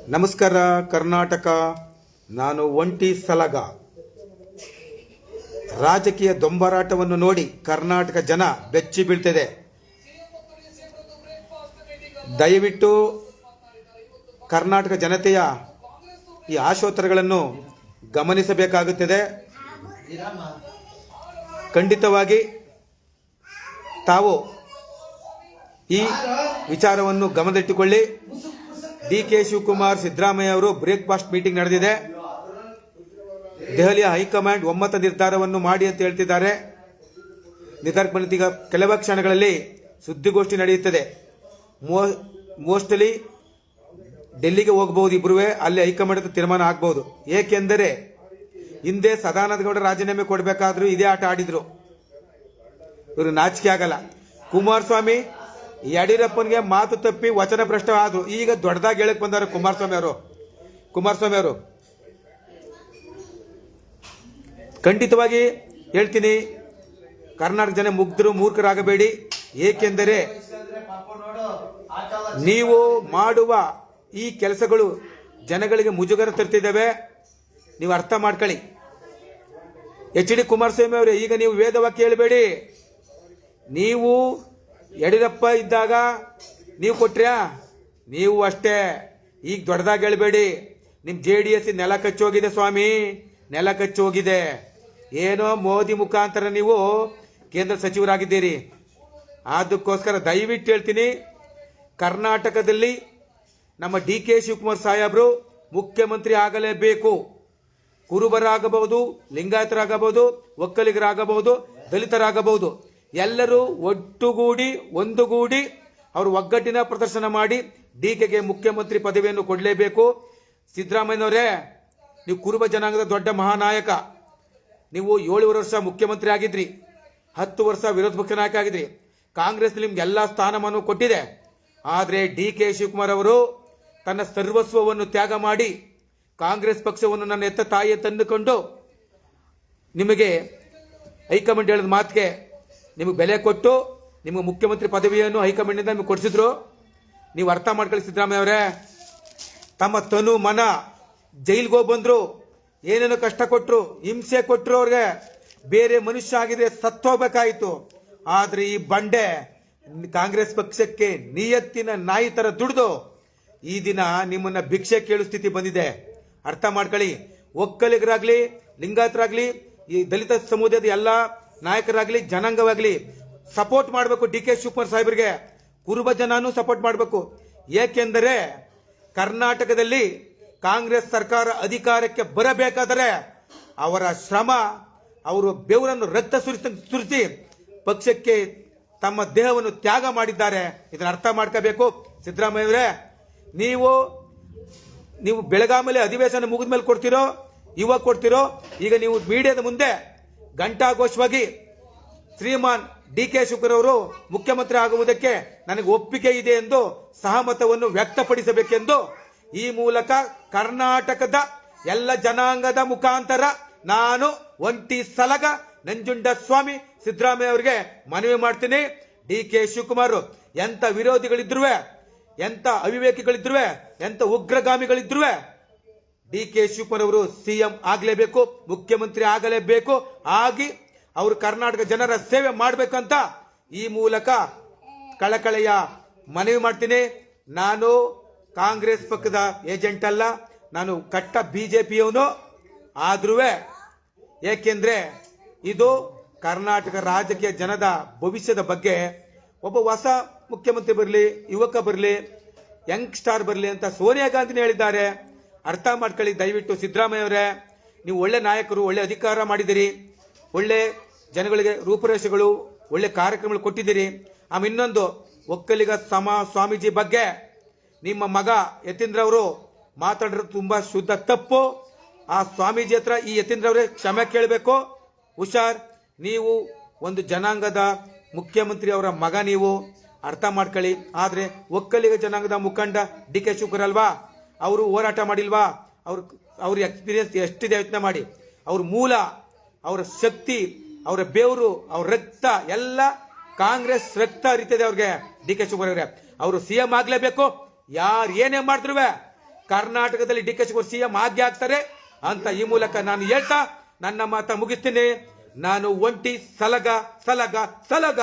ನಮಸ್ಕಾರ ಕರ್ನಾಟಕ. ನಾನು ಒಂಟಿ ಸಲಗ. ರಾಜಕೀಯ ದೊಂಬರಾಟವನ್ನು ನೋಡಿ ಕರ್ನಾಟಕ ಜನ ಬೆಚ್ಚಿ ಬೀಳ್ತಿದೆ. ದಯವಿಟ್ಟು ಕರ್ನಾಟಕ ಜನತೆಯ ಈ ಆಶೋತ್ತರಗಳನ್ನು ಗಮನಿಸಬೇಕಾಗುತ್ತದೆ. ಖಂಡಿತವಾಗಿ ತಾವು ಈ ವಿಚಾರವನ್ನು ಗಮನದಲ್ಲಿಟ್ಟುಕೊಳ್ಳಿ. ಡಿ.ಕೆ. ಶಿವಕುಮಾರ್, ಸಿದ್ದರಾಮಯ್ಯ ಅವರು ಬ್ರೇಕ್ಫಾಸ್ಟ್ ಮೀಟಿಂಗ್ ನಡೆದಿದೆ. ದೆಹಲಿಯ ಹೈಕಮಾಂಡ್ ಒಮ್ಮತ ನಿರ್ಧಾರವನ್ನು ಮಾಡಿ ಅಂತ ಹೇಳ್ತಿದ್ದಾರೆ. ನಿರ್ಧಾರಕ್ಕೆ ಬಂದ ಈಗ ಕೆಲವೇ ಕ್ಷಣಗಳಲ್ಲಿ ಸುದ್ದಿಗೋಷ್ಠಿ ನಡೆಯುತ್ತದೆ. ಮೋಸ್ಟ್ಲಿ ಡೆಲ್ಲಿಗೆ ಹೋಗಬಹುದು ಇಬ್ಬರುವೆ. ಅಲ್ಲಿ ಹೈಕಮಾಂಡ್ ತೀರ್ಮಾನ ಆಗಬಹುದು. ಏಕೆಂದರೆ ಹಿಂದೆ ಸದಾನಂದ ಗೌಡ ರಾಜೀನಾಮೆ ಕೊಡಬೇಕಾದ್ರೂ ಇದೇ ಆಟ ಆಡಿದ್ರು. ಇವರು ನಾಚಿಕೆ ಆಗಲ್ಲ. ಕುಮಾರಸ್ವಾಮಿ ಯಡಿಯೂರಪ್ಪನಿಗೆ ಮಾತು ತಪ್ಪಿ ವಚನ ಭ್ರಷ್ಟ ಆದ್ರು. ಈಗ ದೊಡ್ಡದಾಗಿ ಹೇಳಕ್ ಬಂದಾರೆ ಕುಮಾರಸ್ವಾಮಿ ಅವರು. ಖಂಡಿತವಾಗಿ ಹೇಳ್ತೀನಿ, ಕರ್ನಾಟಕ ಜನ ಮುಗ್ಧರು ಮೂರ್ಖರಾಗಬೇಡಿ. ಏಕೆಂದರೆ ನೀವು ಮಾಡುವ ಈ ಕೆಲಸಗಳು ಜನಗಳಿಗೆ ಮುಜುಗರ ತರ್ತಿದ್ದಾವೆ. ನೀವು ಅರ್ಥ ಮಾಡ್ಕೊಳ್ಳಿ. ಎಚ್.ಡಿ. ಕುಮಾರಸ್ವಾಮಿ ಅವರೇ, ಈಗ ನೀವು ವೇದವಾಕ್ಯ ಹೇಳಬೇಡಿ. ನೀವು ಯಡಿಯೂರಪ್ಪ ಇದ್ದಾಗ ನೀವು ಕೊಟ್ರ್ಯಾ? ನೀವು ಅಷ್ಟೇ. ಈಗ ದೊಡ್ಡದಾಗಿ ಹೇಳಬೇಡಿ. ನಿಮ್ಮ JDS ನೆಲ ಕಚ್ಚೋಗಿದೆ ಸ್ವಾಮಿ, ನೆಲ ಕಚ್ಚೋಗಿದೆ. ಏನೋ ಮೋದಿ ಮುಖಾಂತರ ನೀವು ಕೇಂದ್ರ ಸಚಿವರಾಗಿದ್ದೀರಿ. ಅದಕ್ಕೋಸ್ಕರ ದಯವಿಟ್ಟು ಹೇಳ್ತೀನಿ, ಕರ್ನಾಟಕದಲ್ಲಿ ನಮ್ಮ ಡಿ.ಕೆ. ಶಿವಕುಮಾರ್ ಸಾಹೇಬರು ಮುಖ್ಯಮಂತ್ರಿ ಆಗಲೇಬೇಕು. ಕುರುಬರಾಗಬಹುದು, ಲಿಂಗಾಯತರಾಗಬಹುದು, ಒಕ್ಕಲಿಗರಾಗಬಹುದು, ದಲಿತರಾಗಬಹುದು, ಎಲ್ಲರೂ ಒಟ್ಟುಗೂಡಿ ಒಂದುಗೂಡಿ ಅವರು ಒಗ್ಗಟ್ಟಿನ ಪ್ರದರ್ಶನ ಮಾಡಿ ಡಿ.ಕೆ.ಗೆ ಮುಖ್ಯಮಂತ್ರಿ ಪದವಿಯನ್ನು ಕೊಡಲೇಬೇಕು. ಸಿದ್ದರಾಮಯ್ಯನವರೇ, ನೀವು ಕುರುಬ ಜನಾಂಗದ ದೊಡ್ಡ ಮಹಾನಾಯಕ. ನೀವು 7 ವರ್ಷ ಮುಖ್ಯಮಂತ್ರಿ ಆಗಿದ್ರಿ, 10 ವರ್ಷ ವಿರೋಧ ಪಕ್ಷ ನಾಯಕ ಆಗಿದ್ರಿ. ಕಾಂಗ್ರೆಸ್ ನಿಮ್ಗೆ ಎಲ್ಲಾ ಸ್ಥಾನಮಾನ ಕೊಟ್ಟಿದೆ. ಆದರೆ ಡಿ.ಕೆ. ಶಿವಕುಮಾರ್ ಅವರು ತನ್ನ ಸರ್ವಸ್ವವನ್ನು ತ್ಯಾಗ ಮಾಡಿ ಕಾಂಗ್ರೆಸ್ ಪಕ್ಷವನ್ನು ನನ್ನ ಎತ್ತ ತಾಯಿಯ ತಂದುಕೊಂಡು ನಿಮಗೆ ಹೈಕಮಾಂಡ್ ಹೇಳಿದ ಮಾತಿಗೆ ನಿಮಗೆ ಬೆಲೆ ಕೊಟ್ಟು ನಿಮಗೆ ಮುಖ್ಯಮಂತ್ರಿ ಪದವಿಯನ್ನು ಹೈಕಮಾಂಡ್ನಿಂದ ನಿಮಗೆ ಕೊಡಿಸಿದ್ರು. ನೀವು ಅರ್ಥ ಮಾಡ್ಕೊಳ್ಳಿ ಸಿದ್ದರಾಮಯ್ಯ ಅವರೇ. ತಮ್ಮ ತನು ಮನ ಜೈಲ್ಗೆ ಹೋಗಿ ಬಂದ್ರು, ಏನೇನೋ ಕಷ್ಟ ಕೊಟ್ಟರು, ಹಿಂಸೆ ಕೊಟ್ಟರು. ಅವ್ರಿಗೆ ಬೇರೆ ಮನುಷ್ಯ ಆಗಿದೆ, ಸತ್ತೋಗ್ಬೇಕಾಯಿತು. ಆದ್ರೆ ಈ ಬಂಡೆ ಕಾಂಗ್ರೆಸ್ ಪಕ್ಷಕ್ಕೆ ನಿಯತ್ತಿನ ನಾಯಿ ತರ ದುಡ್ದು ಈ ದಿನ ನಿಮ್ಮನ್ನ ಭಿಕ್ಷೆ ಕೇಳು ಸ್ಥಿತಿ ಬಂದಿದೆ. ಅರ್ಥ ಮಾಡ್ಕೊಳ್ಳಿ. ಒಕ್ಕಲಿಗರಾಗ್ಲಿ, ಲಿಂಗಾಯತರಾಗ್ಲಿ, ಈ ದಲಿತ ಸಮುದಾಯದ ಎಲ್ಲ ನಾಯಕರಾಗ್ಲಿ, ಜನಾಂಗವಾಗ್ಲಿ ಸಪೋರ್ಟ್ ಮಾಡಬೇಕು ಡಿ.ಕೆ. ಶಿವಕುಮಾರ್ ಸಾಹೇಬರಿಗೆ. ಕುರುಬ ಜನಾನು ಸಪೋರ್ಟ್ ಮಾಡಬೇಕು. ಏಕೆಂದರೆ ಕರ್ನಾಟಕದಲ್ಲಿ ಕಾಂಗ್ರೆಸ್ ಸರ್ಕಾರ ಅಧಿಕಾರಕ್ಕೆ ಬರಬೇಕಾದರೆ ಅವರ ಶ್ರಮ, ಅವರು ಬೆವರನ್ನು ರಕ್ತ ಸುರಿಸಿ ಪಕ್ಷಕ್ಕೆ ತಮ್ಮ ದೇಹವನ್ನು ತ್ಯಾಗ ಮಾಡಿದ್ದಾರೆ. ಇದನ್ನ ಅರ್ಥ ಮಾಡ್ಕೋಬೇಕು ಸಿದ್ದರಾಮಯ್ಯ ಅವರೇ. ನೀವು ಬೆಳಗಾಮಲ್ಲಿ ಅಧಿವೇಶನ ಮುಗಿದ ಮೇಲೆ ಕೊಡ್ತಿರೋ, ಇವಾಗ ಕೊಡ್ತಿರೋ? ಈಗ ನೀವು ಮೀಡಿಯಾದ ಮುಂದೆ ಘಂಟಾಘೋಷವಾಗಿ ಶ್ರೀಮಾನ್ ಡಿ.ಕೆ. ಶಿವಕುಮಾರ್ ಅವರು ಮುಖ್ಯಮಂತ್ರಿ ಆಗುವುದಕ್ಕೆ ನನಗೆ ಒಪ್ಪಿಗೆ ಇದೆ ಎಂದು ಸಹಮತವನ್ನು ವ್ಯಕ್ತಪಡಿಸಬೇಕೆಂದು ಈ ಮೂಲಕ ಕರ್ನಾಟಕದ ಎಲ್ಲ ಜನಾಂಗದ ಮುಖಾಂತರ ನಾನು ಒಂಟಿ ಸಲಗ ನಂಜುಂಡಸ್ವಾಮಿ ಸಿದ್ದರಾಮಯ್ಯ ಅವರಿಗೆ ಮನವಿ ಮಾಡ್ತೀನಿ. ಡಿ.ಕೆ. ಶಿವಕುಮಾರ್ ಎಂತ ವಿರೋಧಿಗಳಿದ್ರು, ಎಂತ ಅವಿವೇಕಿಗಳಿದ್ರು, ಎಂತ ಉಗ್ರಗಾಮಿಗಳಿದ್ರು, ಡಿ.ಕೆ. ಶಿವಕುಮಾರ್ ಅವರು ಸಿಎಂ ಆಗಲೇಬೇಕು, ಮುಖ್ಯಮಂತ್ರಿ ಆಗಲೇಬೇಕು. ಆಗಿ ಅವರು ಕರ್ನಾಟಕ ಜನರ ಸೇವೆ ಮಾಡಬೇಕಂತ ಈ ಮೂಲಕ ಕಳಕಳೆಯ ಮನವಿ ಮಾಡ್ತೀನಿ. ನಾನು ಕಾಂಗ್ರೆಸ್ ಪಕ್ಷದ ಏಜೆಂಟ್ ಅಲ್ಲ, ನಾನು ಕಟ್ಟ ಬಿಜೆಪಿಯವನು. ಆದ್ರೂ ಏಕೆಂದ್ರೆ ಇದು ಕರ್ನಾಟಕ ರಾಜಕೀಯ ಜನದ ಭವಿಷ್ಯದ ಬಗ್ಗೆ ಒಬ್ಬ ಹೊಸ ಮುಖ್ಯಮಂತ್ರಿ ಬರಲಿ, ಯುವಕ ಬರಲಿ, ಯಂಗ್ ಸ್ಟಾರ್ ಬರಲಿ ಅಂತ ಸೋನಿಯಾ ಗಾಂಧಿನೇ ಹೇಳಿದ್ದಾರೆ. ಅರ್ಥ ಮಾಡ್ಕೊಳ್ಳಿ ದಯವಿಟ್ಟು ಸಿದ್ದರಾಮಯ್ಯ ಅವರೇ. ನೀವು ಒಳ್ಳೆ ನಾಯಕರು, ಒಳ್ಳೆ ಅಧಿಕಾರ ಮಾಡಿದಿರಿ, ಒಳ್ಳೆ ಜನಗಳಿಗೆ ರೂಪುರೇಷೆಗಳು, ಒಳ್ಳೆ ಕಾರ್ಯಕ್ರಮಗಳು ಕೊಟ್ಟಿದ್ದೀರಿ. ಇನ್ನೊಂದು ಒಕ್ಕಲಿಗ ಸ್ವಾಮೀಜಿ ಬಗ್ಗೆ ನಿಮ್ಮ ಮಗ ಯತೀಂದ್ರ ಅವರು ಮಾತಾಡಿರೋದು ತುಂಬಾ ಶುದ್ಧ ತಪ್ಪು. ಆ ಸ್ವಾಮೀಜಿ ಹತ್ರ ಈ ಯತೀಂದ್ರ ಅವರೇ ಕ್ಷಮೆ ಕೇಳಬೇಕು. ಹುಷಾರ್, ನೀವು ಒಂದು ಜನಾಂಗದ ಮುಖ್ಯಮಂತ್ರಿ ಅವರ ಮಗ, ನೀವು ಅರ್ಥ ಮಾಡ್ಕೊಳ್ಳಿ. ಆದ್ರೆ ಒಕ್ಕಲಿಗ ಜನಾಂಗದ ಮುಖಂಡ ಡಿ.ಕೆ. ಶಿವಕುಮಾರ್ ಅಲ್ವಾ, ಅವರು ಹೋರಾಟ ಮಾಡಿಲ್ವಾ? ಅವ್ರ ಎಕ್ಸ್ಪೀರಿಯನ್ಸ್ ಎಷ್ಟಿದೆ ಯೋಚನೆ ಮಾಡಿ. ಅವ್ರ ಮೂಲ, ಅವರ ಶಕ್ತಿ, ಅವರ ಬೆವರು, ಅವ್ರ ರಕ್ತ ಎಲ್ಲ ಕಾಂಗ್ರೆಸ್ ರಕ್ತ ಹರಿತದೆ ಅವ್ರಿಗೆ. ಡಿ.ಕೆ. ಶಿವಕುಮಾರ್ ಅವರೇ, ಅವರು ಸಿಎಂ ಆಗ್ಲೇಬೇಕು. ಯಾರು ಏನೇ ಮಾಡಿದ್ರು ಕರ್ನಾಟಕದಲ್ಲಿ ಡಿ ಕೆ ಶಿವಕುಮಾರ್ ಸಿಎಂ ಆಗಿ ಆಗ್ತಾರೆ ಅಂತ ಈ ಮೂಲಕ ನಾನು ಹೇಳ್ತಾ ನನ್ನ ಮಾತ ಮುಗಿಸ್ತೀನಿ. ನಾನು ಒಂಟಿ ಸಲಗ ಸಲಗ ಸಲಗ